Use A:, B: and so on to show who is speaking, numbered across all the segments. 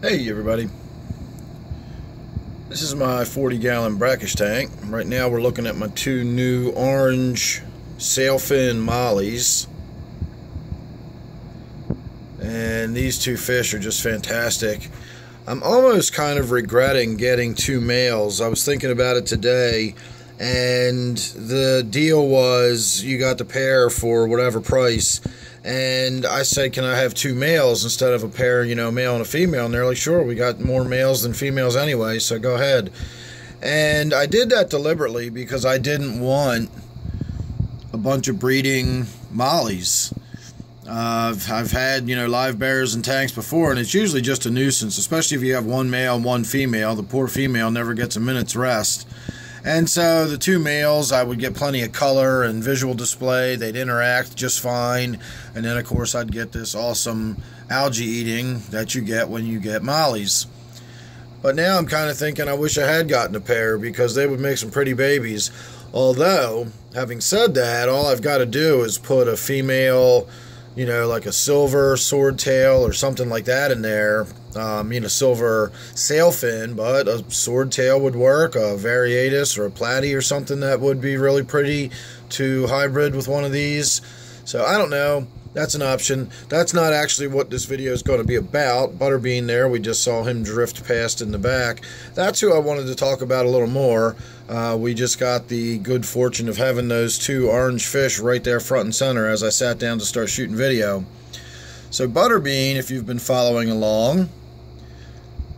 A: Hey everybody, this is my 40-gallon Brackish tank. Right now we're looking at my two new Orange Sailfin Mollies, and these two fish are just fantastic. I'm almost kind of regretting getting two males. I was thinking about it today, and the deal was you got the pair for whatever price. And I said, can I have two males instead of a pair, male and a female? And they're like, sure, we got more males than females anyway, so go ahead. And I did that deliberately because I didn't want a bunch of breeding mollies. I've had, live bears in tanks before, and it's usually just a nuisance, especially if you have one male and one female. The poor female never gets a minute's rest. And so the two males, I would get plenty of color and visual display. They'd interact just fine. And then, of course, I'd get this awesome algae eating that you get when you get mollies. But now I'm kind of thinking I wish I had gotten a pair because they would make some pretty babies. Although, having said that, all I've got to do is put a female, like a silver swordtail or something like that in there. Silver sailfin, but a swordtail would work, a variatus or a platy or something that would be really pretty to hybrid with one of these. So I don't know. That's an option. That's not actually what this video is going to be about. Butterbean there, we just saw him drift past in the back. That's who I wanted to talk about a little more. We just got the good fortune of having those two orange fish right there front and center as I sat down to start shooting video. So Butterbean, if you've been following along,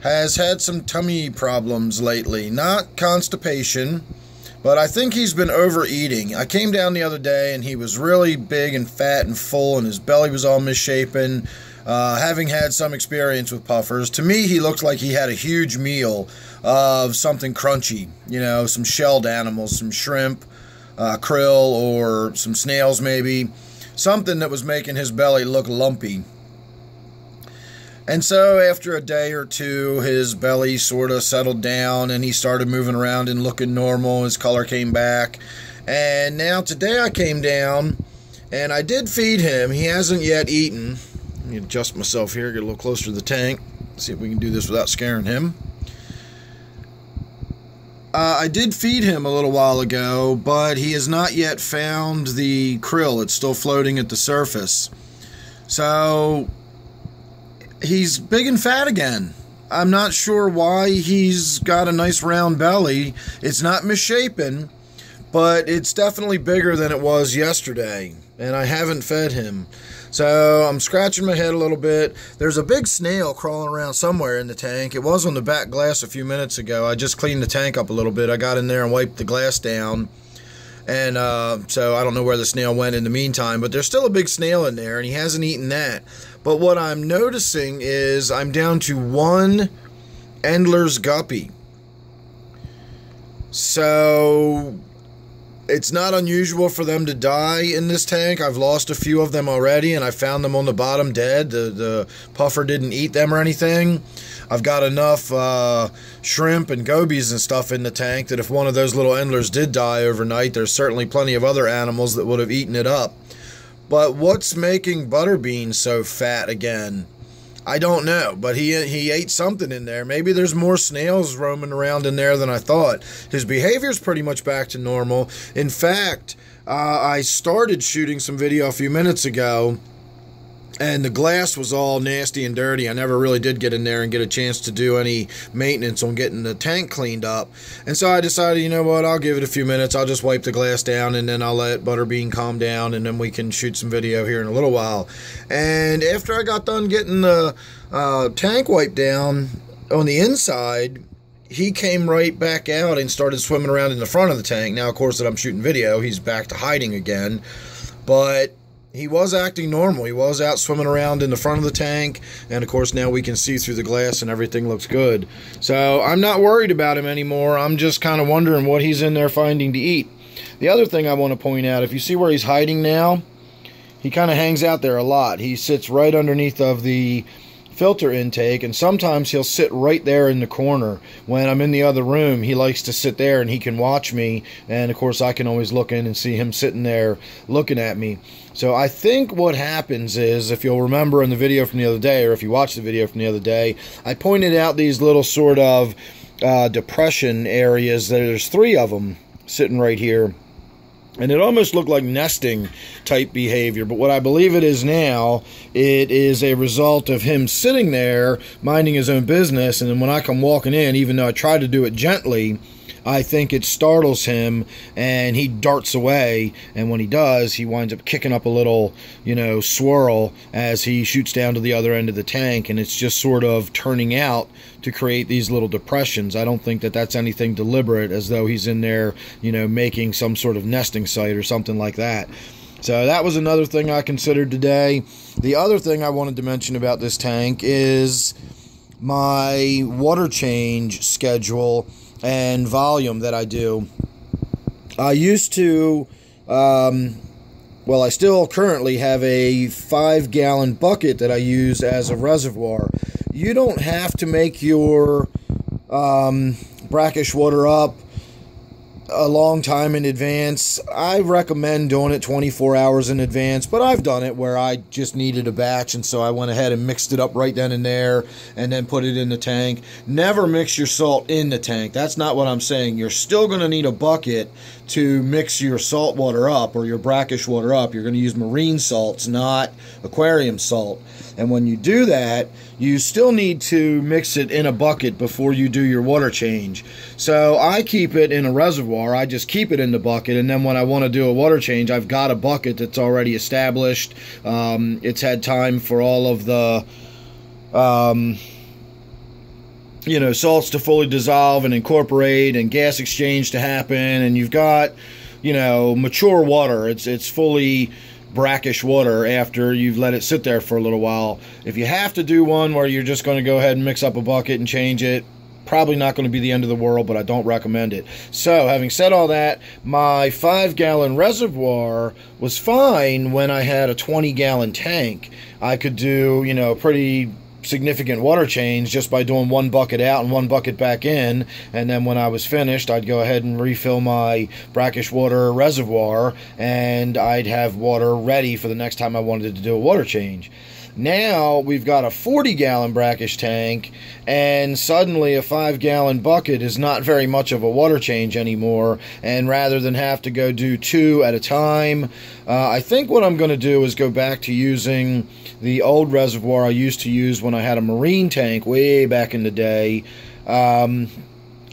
A: has had some tummy problems lately. Not constipation, but I think he's been overeating. I came down the other day and he was really big and fat and full and his belly was all misshapen. Having had some experience with puffers, to me he looked like he had a huge meal of something crunchy. Some shelled animals, some shrimp, krill, or some snails maybe. Something that was making his belly look lumpy. And so after a day or two, his belly sort of settled down and he started moving around and looking normal. His color came back. And now today I came down and I did feed him. He hasn't yet eaten. Let me adjust myself here, get a little closer to the tank. See if we can do this without scaring him. I did feed him a little while ago, but he has not yet found the krill. It's still floating at the surface. So he's big and fat again. I'm not sure why he's got a nice round belly. It's not misshapen, but it's definitely bigger than it was yesterday, and I haven't fed him. So I'm scratching my head a little bit. There's a big snail crawling around somewhere in the tank. It was on the back glass a few minutes ago. I just cleaned the tank up a little bit. I got in there and wiped the glass down. And so I don't know where the snail went in the meantime, but there's still a big snail in there, and he hasn't eaten that. But what I'm noticing is I'm down to one Endler's guppy. So it's not unusual for them to die in this tank. I've lost a few of them already, and I found them on the bottom dead. The puffer didn't eat them or anything. I've got enough shrimp and gobies and stuff in the tank that if one of those little endlers did die overnight, there's certainly plenty of other animals that would have eaten it up. But what's making Butterbean so fat again? I don't know, but he ate something in there. Maybe there's more snails roaming around in there than I thought. His behavior's pretty much back to normal. In fact, I started shooting some video a few minutes ago, and the glass was all nasty and dirty. I never really did get in there and get a chance to do any maintenance on getting the tank cleaned up. And so I decided, you know what, I'll give it a few minutes. I'll just wipe the glass down, and then I'll let Butterbean calm down, and then we can shoot some video here in a little while. And after I got done getting the tank wiped down on the inside, he came right back out and started swimming around in the front of the tank. Now, of course, that I'm shooting video, he's back to hiding again. But he was acting normal. He was out swimming around in the front of the tank, and of course now we can see through the glass and everything looks good. So I'm not worried about him anymore. I'm just kind of wondering what he's in there finding to eat. The other thing I want to point out, if you see where he's hiding now, he kind of hangs out there a lot. He sits right underneath of the filter intake, and sometimes he'll sit right there in the corner. When I'm in the other room, he likes to sit there and he can watch me, and of course I can always look in and see him sitting there looking at me. So I think what happens is, if you'll remember in the video from the other day, or if you watched the video from the other day, I pointed out these little sort of depression areas. There's 3 of them sitting right here. And it almost looked like nesting type behavior. But what I believe it is now, it is a result of him sitting there, minding his own business. And then when I come walking in, even though I try to do it gently, I think it startles him and he darts away. And when he does, he winds up kicking up a little, swirl as he shoots down to the other end of the tank. And it's just sort of turning out to create these little depressions. I don't think that that's anything deliberate, as though he's in there, making some sort of nesting site or something like that. So that was another thing I considered today. The other thing I wanted to mention about this tank is my water change schedule and volume that I do. I used to, I still currently have a 5-gallon bucket that I use as a reservoir. You don't have to make your brackish water up a long time in advance. I recommend doing it 24 hours in advance, but I've done it where I just needed a batch, and so I went ahead and mixed it up right then and there and then put it in the tank. Never mix your salt in the tank. That's not what I'm saying. You're still going to need a bucket to mix your salt water up, or your brackish water up. You're going to use marine salts, not aquarium salt. And when you do that, you still need to mix it in a bucket before you do your water change. So I keep it in a reservoir. I just keep it in the bucket, and then when I want to do a water change, I've got a bucket that's already established. It's had time for all of the salts to fully dissolve and incorporate, and gas exchange to happen, and you've got mature water. It's fully brackish water after you've let it sit there for a little while. If you have to do one where you're just going to go ahead and mix up a bucket and change it, probably not going to be the end of the world, but I don't recommend it. So having said all that, my 5-gallon reservoir was fine when I had a 20-gallon tank. I could do pretty significant water change just by doing 1 bucket out and 1 bucket back in, and then when I was finished, I'd go ahead and refill my brackish water reservoir, and I'd have water ready for the next time I wanted to do a water change. Now we've got a 40-gallon brackish tank, and suddenly a 5-gallon bucket is not very much of a water change anymore, and rather than have to go do 2 at a time, I think what I'm going to do is go back to using the old reservoir I used to use when I had a marine tank way back in the day. I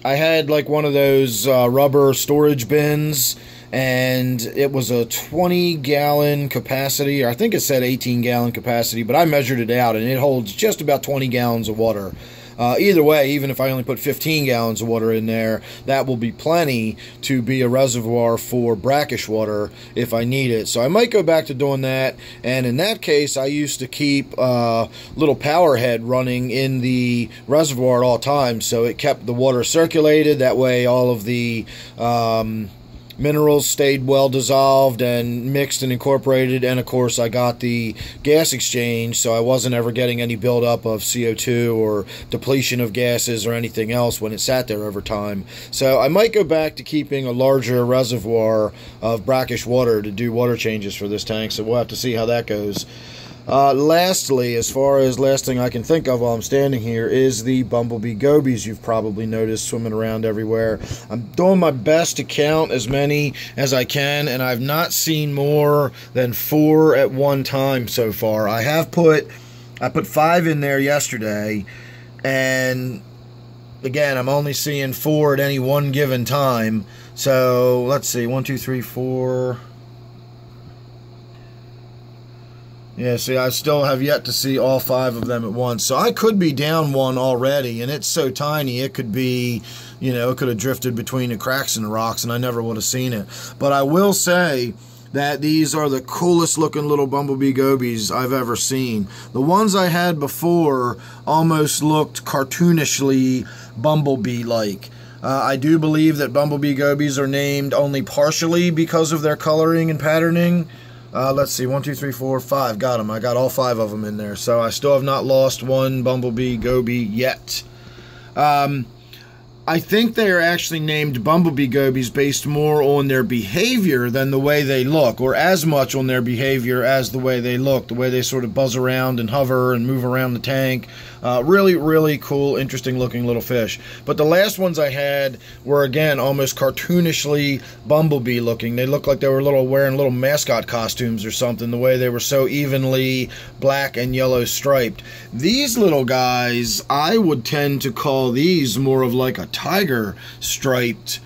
A: had like one of those rubber storage bins, and it was a 20-gallon capacity, or I think it said 18-gallon capacity, but I measured it out, and it holds just about 20 gallons of water. Either way, even if I only put 15 gallons of water in there, that will be plenty to be a reservoir for brackish water if I need it. So I might go back to doing that, and in that case, I used to keep a little power head running in the reservoir at all times, so it kept the water circulated. That way all of the minerals stayed well dissolved and mixed and incorporated, and of course I got the gas exchange, so I wasn't ever getting any buildup of CO2 or depletion of gases or anything else when it sat there over time. So I might go back to keeping a larger reservoir of brackish water to do water changes for this tank, so we'll have to see how that goes. Lastly, as far as last thing I can think of while I'm standing here, is the Bumblebee Gobies you've probably noticed swimming around everywhere. I'm doing my best to count as many as I can, and I've not seen more than 4 at one time so far. I put 5 in there yesterday, and again, I'm only seeing 4 at any one given time. So let's see, 1, 2, 3, 4... Yeah, see, I still have yet to see all 5 of them at once. So I could be down one already, and it's so tiny, it could be, it could have drifted between the cracks in the rocks, and I never would have seen it. But I will say that these are the coolest looking little Bumblebee Gobies I've ever seen. The ones I had before almost looked cartoonishly Bumblebee-like. I do believe that Bumblebee Gobies are named only partially because of their coloring and patterning. Let's see, 1, 2, 3, 4, 5. Got them. I got all 5 of them in there. So I still have not lost one Bumblebee Goby yet. I think they are actually named Bumblebee Gobies based more on their behavior than the way they look, or as much on their behavior as the way they look, the way they sort of buzz around and hover and move around the tank. Really, really cool, interesting looking little fish. But the last ones I had were, again, almost cartoonishly Bumblebee looking. They looked like they were wearing little mascot costumes or something, the way they were so evenly black and yellow striped. These little guys, I would tend to call these more of like a tiger striped,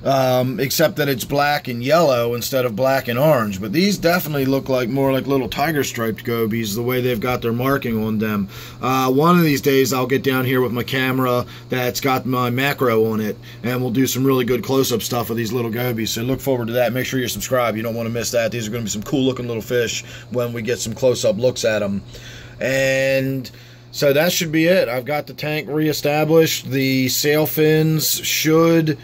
A: except that it's black and yellow instead of black and orange. But these definitely look like more like little tiger striped gobies, the way they've got their marking on them. One of these days I'll get down here with my camera that's got my macro on it, and we'll do some really good close-up stuff with these little gobies. So look forward to that. Make sure you're subscribed. You don't want to miss that. These are going to be some cool looking little fish when we get some close-up looks at them. And so that should be it. I've got the tank reestablished. The sail fins should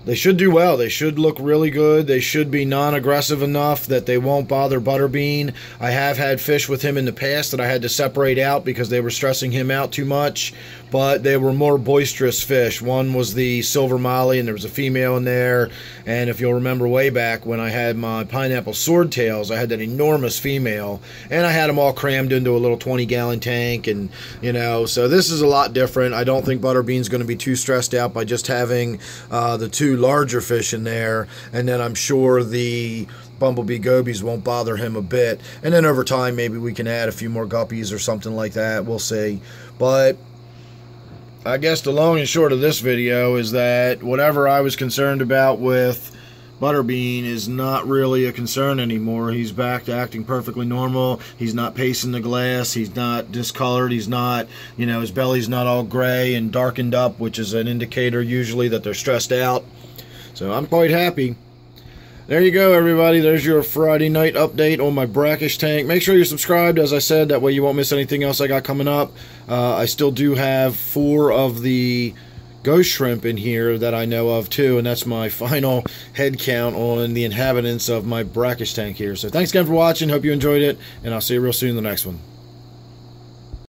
A: they should do well. They should look really good. They should be non-aggressive enough that they won't bother Butterbean. I have had fish with him in the past that I had to separate out because they were stressing him out too much, but they were more boisterous fish. One was the silver molly, and there was a female in there. And if you'll remember way back when I had my pineapple swordtails, I had that enormous female, and I had them all crammed into a little 20-gallon tank. And so this is a lot different. I don't think Butterbean's going to be too stressed out by just having the 2 larger fish in there, and then I'm sure the Bumblebee Gobies won't bother him a bit. And then over time maybe we can add a few more guppies or something like that. We'll see. But I guess the long and short of this video is that whatever I was concerned about with Butterbean is not really a concern anymore. He's back to acting perfectly normal. He's not pacing the glass. He's not discolored. He's not, his belly's not all gray and darkened up, which is an indicator usually that they're stressed out. So I'm quite happy. There you go, everybody. There's your Friday night update on my Brackish tank. Make sure you're subscribed, as I said. That way you won't miss anything else I got coming up. I still do have 4 of the ghost shrimp in here that I know of, too. And that's my final head count on the inhabitants of my Brackish tank here. So thanks again for watching. Hope you enjoyed it. And I'll see you real soon in the next one.